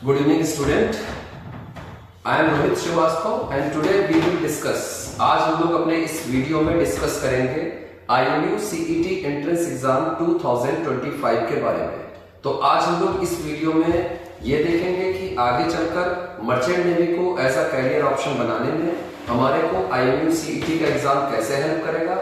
Good evening student. I am Rohit Srivastava and today we will discuss. आज हम लोग अपने इस वीडियो में डिस्कस करेंगे IMU CET एंट्रेंस एग्जाम 2025 के बारे में। तो आज हम लोग इस वीडियो में ये देखेंगे कि आगे चलकर मर्चेंट नेवी को एज अ कैरियर ऑप्शन बनाने में हमारे को IMU CET का एग्जाम कैसे हेल्प करेगा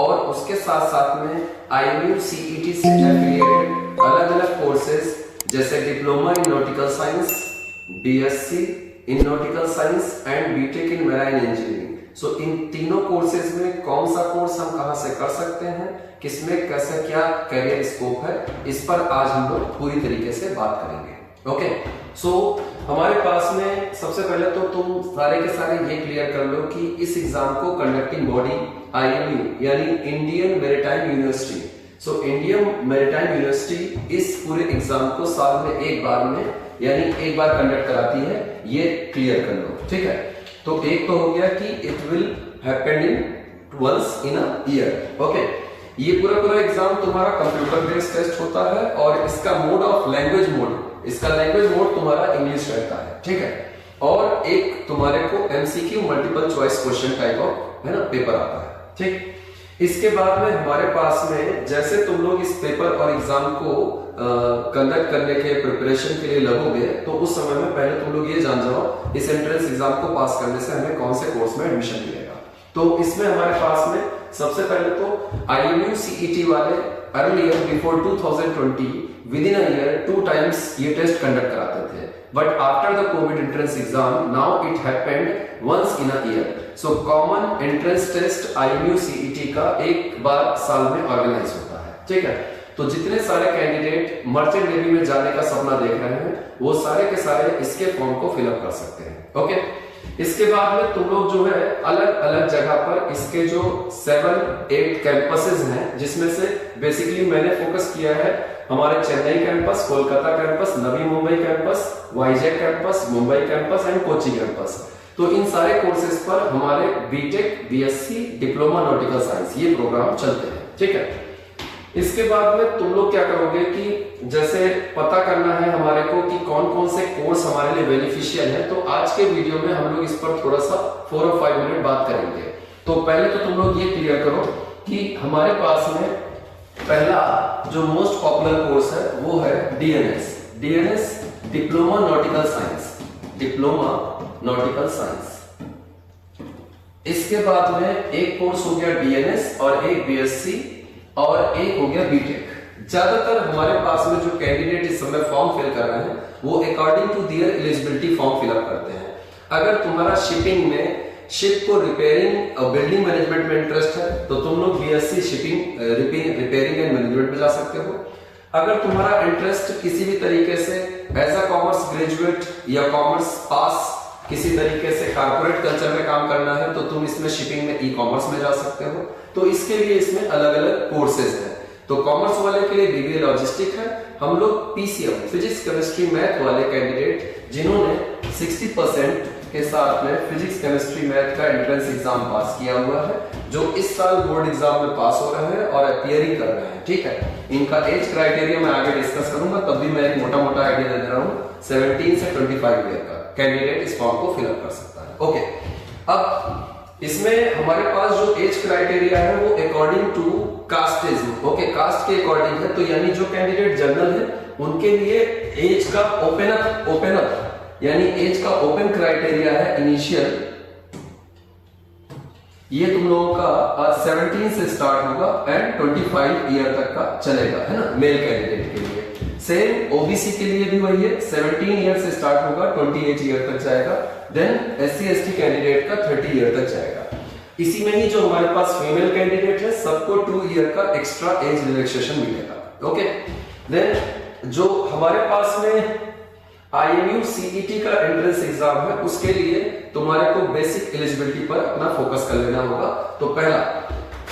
और उसके साथ साथ में IMU CET से एफिलिएटेड अलग अलग कोर्सेज जैसे diploma in nautical science, BSc in nautical science and BTech in marine engineering. So इन तीनों कोर्सेज में कौन सा कोर्स हम कहां से कर सकते हैं, किसमें कैसे क्या कैरियर स्कोप है, इस पर आज हम लोग पूरी तरीके से बात करेंगे। ओके, सो हमारे पास में सबसे पहले तो तुम सारे के सारे ये क्लियर कर लो कि इस एग्जाम को कंडक्टिंग बॉडी IMU यानी Indian maritime university, so Indian maritime university इस पूरे एग्जाम को साल में एक बार में यानी एक बार कंडक्ट कराती है, ये क्लियर कर लो। ठीक है, तो एक तो हो गया कि it will happen in once in a year. Okay, ये पूरा एग्जाम तुम्हारा कंप्यूटर बेस्ड टेस्ट होता है और इसका मोड ऑफ लैंग्वेज मोड, इसका लैंग्वेज मोड तुम्हारा इंग्लिश रहता है। ठीक है, और एक तुम्हारे को MCQ multiple choice question type of है ना पेपर आता है। ठीक, इसके बाद में हमारे पास में जैसे तुम लोग इस पेपर और एग्जाम को कंडक्ट करने के प्रिपरेशन के लिए लगोगे तो उस समय में पहले तुम लोग ये जान जाओ इस एंट्रेंस एग्जाम को पास करने से हमें कौन से कोर्स में एडमिशन मिलेगा। तो इसमें हमारे पास में सबसे पहले तो IMU CET वाले earlier before 2020 with in a year 2 times ये टेस्ट कंडक्ट कराते थे, but after the covid entrance exam now it happened once in a year. So common entrance test IMU CET का एक बार साल में ऑर्गेनाइज होता है। ठीक है, तो जितने सारे कैंडिडेट मर्चेंट नेवी में जाने का सपना देख रहे हैं वो सारे के सारे इसके फॉर्म को फिलअप कर सकते हैं। ओके, इसके बाद में तुम लोग जो है अलग अलग जगह पर इसके जो 7-8 कैंपसेस हैं जिसमें से बेसिकली मैंने फोकस किया है हमारे Chennai campus, Kolkata campus, Navi Mumbai campus, Vizag campus, Mumbai campus and Kochi campus. तो इन सारे कोर्सेज पर हमारे BTech, BSc, diploma nautical science ये प्रोग्राम चलते हैं। ठीक है, इसके बाद में तुम लोग क्या करोगे कि जैसे पता करना है हमारे को कि कौन कौन से कोर्स हमारे लिए बेनिफिशियल है, तो आज के वीडियो में हम लोग इस पर थोड़ा सा 4 और 5 मिनट बात करेंगे। तो पहले तो तुम लोग ये क्लियर करो कि हमारे पास में पहला जो मोस्ट पॉपुलर कोर्स है वो है DNS diploma nautical science, diploma nautical science. इसके बाद में एक कोर्स हो गया DNS और एक BSc और एक हो गया बीटेक। ज्यादातर हमारे पास में जो कैंडिडेट इस समय फॉर्म फिल कर रहे हैं वो according to their eligibility form fill up करते हैं। अगर तुम्हारा शिपिंग में शिप को रिपेयरिंग और बिल्डिंग मैनेजमेंट में इंटरेस्ट है तो तुम लोग BSc shipping repairing and management में जा सकते हो। अगर तुम्हारा इंटरेस्ट किसी भी तरीके से एज अ कॉमर्स ग्रेजुएट या कॉमर्स पास किसी तरीके से कॉर्पोरेट कल्चर में काम करना है तो तुम इसमें शिपिंग में ई-कॉमर्स में जा सकते हो। तो इसके लिए इसमें अलग अलग कोर्सेज हैं। तो कॉमर्स वाले के लिए BBA लॉजिस्टिक है। हम लोग PCM फिजिक्स केमिस्ट्री मैथ वाले कैंडिडेट जिन्होंने 60% के साथ में फिजिक्स केमिस्ट्री मैथ का एंट्रेंस एग्जाम पास किया हुआ है, जो इस साल बोर्ड एग्जाम में पास हो रहे हैं और अपीयरिंग कर रहे हैं। ठीक है, इनका एज क्राइटेरिया मैं आगे डिस्कस करूंगा, तब भी मैं एक मोटा आइडिया दे रहा हूं। 17 से 25 ईयर का कैंडिडेट इस फॉर्म को फिलअप कर सकता है। ओके, अब इसमें हमारे पास जो एज क्राइटेरिया है वो according to casteism, okay, caste के अकॉर्डिंग है। तो यानी जो कैंडिडेट जनरल है उनके लिए एज का ओपन अप यानी एज का ओपन क्राइटेरिया है इनिशियल, ये तुम लोगों का 17 से स्टार्ट होगा एंड 25 ईयर तक का चलेगा, है ना, मेल कैंडिडेट के लिए। सेम OBC के लिए भी वही है, 17 ईयर से स्टार्ट होगा 28 ईयर तक जाएगा, देन SC/ST कैंडिडेट का 30 ईयर तक जाएगा। इसी में ही जो हमारे पास फीमेल कैंडिडेट है सबको 2 ईयर का एक्स्ट्रा एज रिलैक्सेशन मिलेगा। ओके, देन जो हमारे पास में IMU CET का एंट्रेंस एग्जाम है उसके लिए तुम्हारे को बेसिक एलिजिबिलिटी पर अपना फोकस कर लेना होगा। तो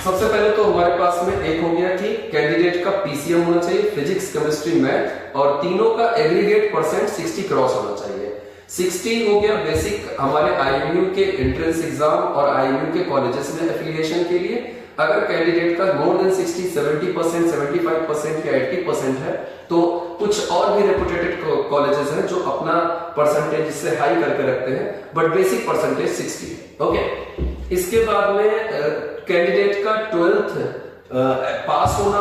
सबसे पहले तो हमारे पास में एक हो गया कि कैंडिडेट का PCM होना चाहिए, फिजिक्स केमिस्ट्री मैथ, और तीनों का एग्रीगेट परसेंट 60 क्रॉस होना चाहिए। 60 हो गया बेसिक हमारे IMU के एंट्रेंस एग्जाम और IMU के कॉलेजेस में एफिलिएशन के लिए। अगर कैंडिडेट का मोर देन 60, 70%, 75% या 80% है तो कुछ और भी रेपुटेटेड कॉलेजेस हैं जो अपना परसेंटेज इससे हाई करके रखते हैं, बट बेसिक परसेंटेज 60 है। ओके, इसके बाद में कैंडिडेट का 12th पास होना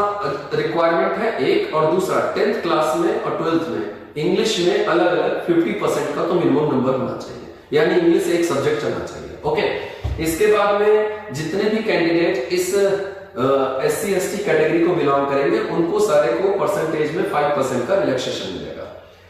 रिक्वायरमेंट है एक, और दूसरा 10th क्लास में और 12th में इंग्लिश में अलग अलग 50% का तो मिनिमम नंबर होना चाहिए, यानी इंग्लिश एक सब्जेक्ट चलना चाहिए। ओके, इसके बाद में जितने भी कैंडिडेट इस SC ST कैटेगरी को बिलोंग करेंगे उनको सारे को परसेंटेज में 5% का रिलैक्सेशन मिलेगा।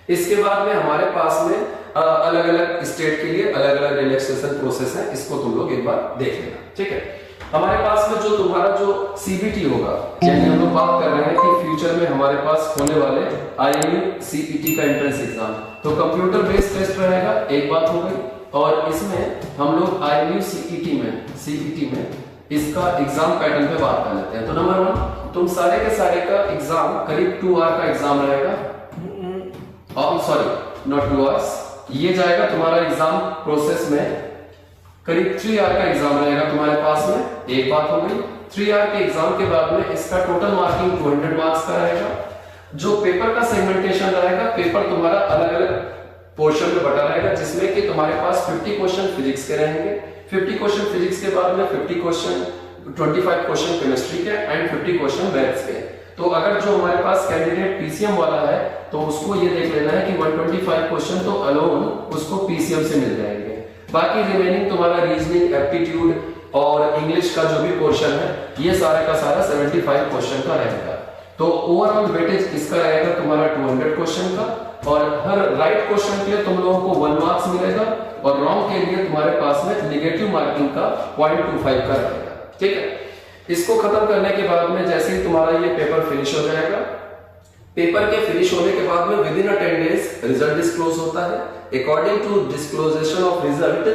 इसके बाद में हमारे पास में अलग अलग स्टेट के लिए अलग अलग रिलैक्सेशन प्रोसेस है, इसको तुम लोग एक बार देख लेना, ठीक है। हमारे पास में जो तुम्हारा जो CBT होगा, यानी हम लोग बात कर रहे हैं कि फ्यूचर में हमारे पास होने वाले IMU CET का एंट्रेंस एग्जाम, तो कंप्यूटर बेस्ड टेस्ट रहेगा, एक बात हो गई। और इसमें हम लोग IMU CET में इसका एग्जाम पैटर्न पे बात कर लेते हैं। तो नंबर 1, तुम सारे के सारे का एग्जाम करीब 2 आवर का एग्जाम रहेगा, और सॉरी नॉट 2 आवर्स, ये जाएगा तुम्हारा एग्जाम प्रोसेस में करीब 3 आवर का एग्जाम रहेगा तुम्हारे पास में, एक बात हो गई। 3 आवर के एग्जाम के बाद में इसका टोटल मार्किंग 200 मार्क्स का रहेगा। जो पेपर का सेगमेंटेशन रहेगा, पेपर तुम्हारा अलग अलग पोर्शन में बटा रहेगा, जिसमें कि तुम्हारे पास 50 क्वेश्चन फिजिक्स के रहेंगे, 50 क्वेश्चन फिजिक्स के बाद में 50 क्वेश्चन 25 क्वेश्चन केमिस्ट्री के एंड 50 क्वेश्चन मैथ्स के। तो अगर जो हमारे पास कैंडिडेट PCM वाला है तो उसको ये देख लेना है कि 125 क्वेश्चन तो अलोन उसको PCM से मिल जाएंगे। बाकी रिमेनिंग तुम्हारा रीजनिंग, एप्टीट्यूड और इंग्लिश का जो भी पोर्शन है, ये सारा का सारा 75 क्वेश्चन का रहेगा। तो ओवरऑल वेटेज इसका रहेगा तुम्हारा 200 क्वेश्चन का, और हर राइट क्वेश्चन के लिए तुम लोगों को 1 मार्क्स मिलेगा, और रॉन्ग के लिए तुम्हारे पास में नेगेटिव मार्किंग का 0.25 का रहेगा, ठीक है। इसको खत्म करने के बाद में जैसे ही तुम्हारा ये पेपर फिनिश हो जाएगा, पेपर के फिनिश होने के बाद में विदिन 10 डेज रिजल्ट डिस्क्लोज होता है। अकॉर्डिंग टू डिस्क्लोजेशन ऑफ रिजल्ट,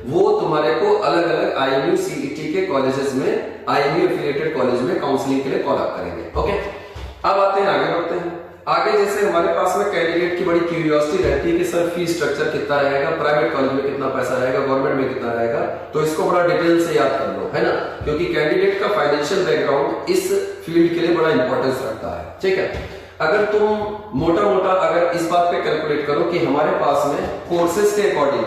वो तुम्हारे को अलग अलग IMU CET के कॉलेजेस में, IMU एफिलिएटेड कॉलेज में काउंसलिंग के लिए कॉल अप करेंगे। ओके, अब आते हैं आगे बढ़ते हैं। आगे जैसे हमारे पास में कैंडिडेट की बड़ी क्यूरियोसिटी रहती है कि सर फीस स्ट्रक्चर कितना रहेगा, प्राइवेट कॉलेज में कितना पैसा रहेगा, गवर्नमेंट में कितना रहेगा, तो इसको बड़ा डिटेल से याद कर लो, है ना, क्योंकि कैंडिडेट का फाइनेंशियल बैकग्राउंड इस फील्ड के लिए बड़ा इंपॉर्टेंस रखता है, ठीक है। अगर तुम मोटा मोटा अगर इस बात पे कैलकुलेट करो कि हमारे पास में कोर्सेज के अकॉर्डिंग,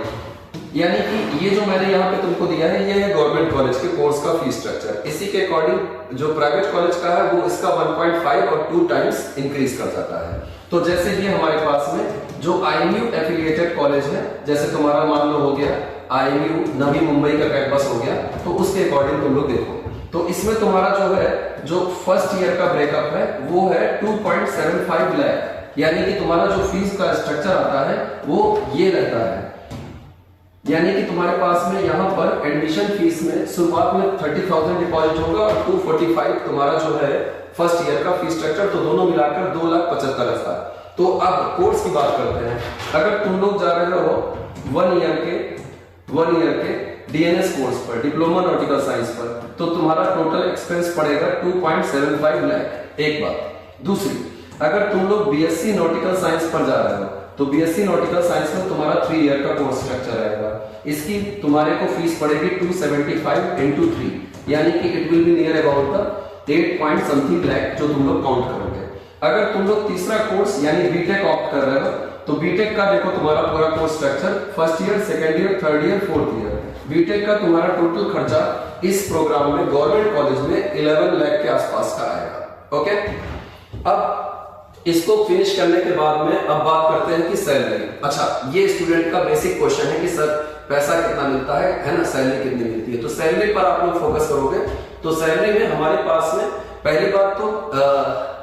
यानी कि ये जो मैंने यहाँ पे तुमको दिया है, ये है गवर्नमेंट कॉलेज के कोर्स का फीस स्ट्रक्चर, इसी के अकॉर्डिंग जो प्राइवेट कॉलेज का है वो इसका 1.5 और 2 टाइम्स इंक्रीज कर जाता है। तो जैसे ये हमारे पास में जो IMU एफिलिएटेड कॉलेज है, जैसे तुम्हारा मान लो हो गया IMU नवी मुंबई का कैंपस हो गया, तो उसके अकॉर्डिंग तुम लोग देखो, तो इसमें तुम्हारा जो है जो फर्स्ट ईयर का ब्रेकअप है वो है 2.75 लाख, यानी कि तुम्हारा जो फीस का स्ट्रक्चर आता है वो ये रहता है, यानी कि तुम्हारे पास में यहाँ पर एडमिशन फीस में शुरुआत में 30,000 डिपॉजिट होगा और 245 तुम्हारा जो है फर्स्ट ईयर का फीस स्ट्रक्चर, तो दोनों मिलाकर 2,75,000। तो अब कोर्स की बात करते हैं। अगर तुम लोग जा रहे हो 1 ईयर के DNS कोर्स पर, डिप्लोमा नॉटिकल साइंस पर, तो तुम्हारा टोटल एक्सपेंस पड़ेगा 2.75 लाख, एक बात। दूसरी, अगर तुम लोग BSc नॉटिकल साइंस पर जा रहे हो तो BSc नॉटिकल साइंस में तुम्हारा 3 ईयर का कोर्स स्ट्रक्चर रहेगा, इसकी तुम्हारे को फीस पड़ेगी 275 into 3, यानी कि it will be near about the 8 point something lakh जो तुम लोग काउंट करोगे। अगर तुम लोग तीसरा कोर्स यानी बीटेक ऑप्ट कर रहे हो तो बीटेक का देखो तुम्हारा पूरा course structure, first year, second year, third year, fourth year, BTech का तुम्हारा टोटल खर्चा इस प्रोग्राम में गवर्नमेंट कॉलेज में 11 लाख के आसपास का आएगा। ओके, अब इसको फिनिश करने के बाद में अब बात करते हैं कि सैलरी। अच्छा, ये स्टूडेंट का बेसिक क्वेश्चन है कि सर पैसा कितना मिलता है ना, सैलरी कितनी मिलती है। तो सैलरी पर आप लोग फोकस करोगे तो सैलरी में हमारे पास में पहली बात तो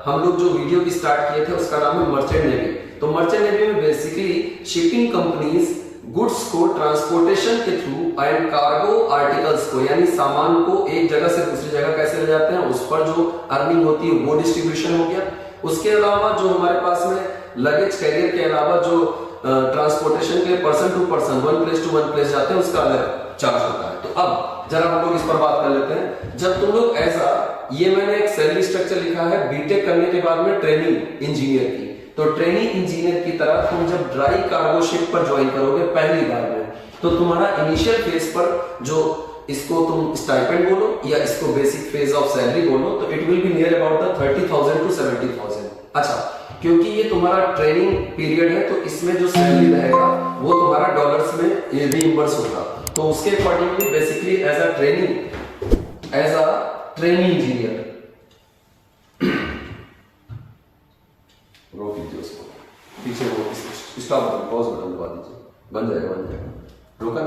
हम लोग जो वीडियो की स्टार्ट किए थे उसका नाम है मर्चेंट नेवी। तो मर्चेंट नेवी में बेसिकली शिपिंग कंपनीज गुड्स को ट्रांसपोर्टेशन के थ्रू एंड कार्गो आर्टिकल्स को, यानी सामान को एक जगह से दूसरी जगह कैसे ले जाते हैं, उस पर जो अर्निंग होती है वो डिस्ट्रीब्यूशन हो गया। उसके अलावा जो हमारे पास में लगेज कैरियर के अलावा जो ट्रांसपोर्टेशन के person to person, one place to one place जाते हैं, उसका अलग चार्ज होता है। तो अब जरा हम लोग इस पर बात कर लेते हैं। जब तुम लोग ऐसा, ये मैंने एक सैलरी स्ट्रक्चर लिखा है बीटेक करने के बाद में ट्रेनिंग इंजीनियर की, तो ट्रेनिंग इंजीनियर की तरह तुम जब ड्राई कार्गो शिप पर ज्वाइन करोगे पहली बार में, तो तुम्हारा इनिशियल फेज पर जो इसको तुम स्टाइपेंड बोलो या इसको बेसिक फेज ऑफ सैलरी बोलो, तो it will be near about the 30,000 to 70,000। अच्छा, क्योंकि ये तुम्हारा ट्रेनिंग पीरियड है, तो इसमें जो सैलरी रहेगा वो तुम्हारा डॉलर्स में रीइंबर्स होगा। तो उसके accordingly basically as a training engineer रोक लीजिए उसको, पीछे वो स्टॉप बटन, पॉज बटन दबा दीजिए, बन जाएगा। रोका।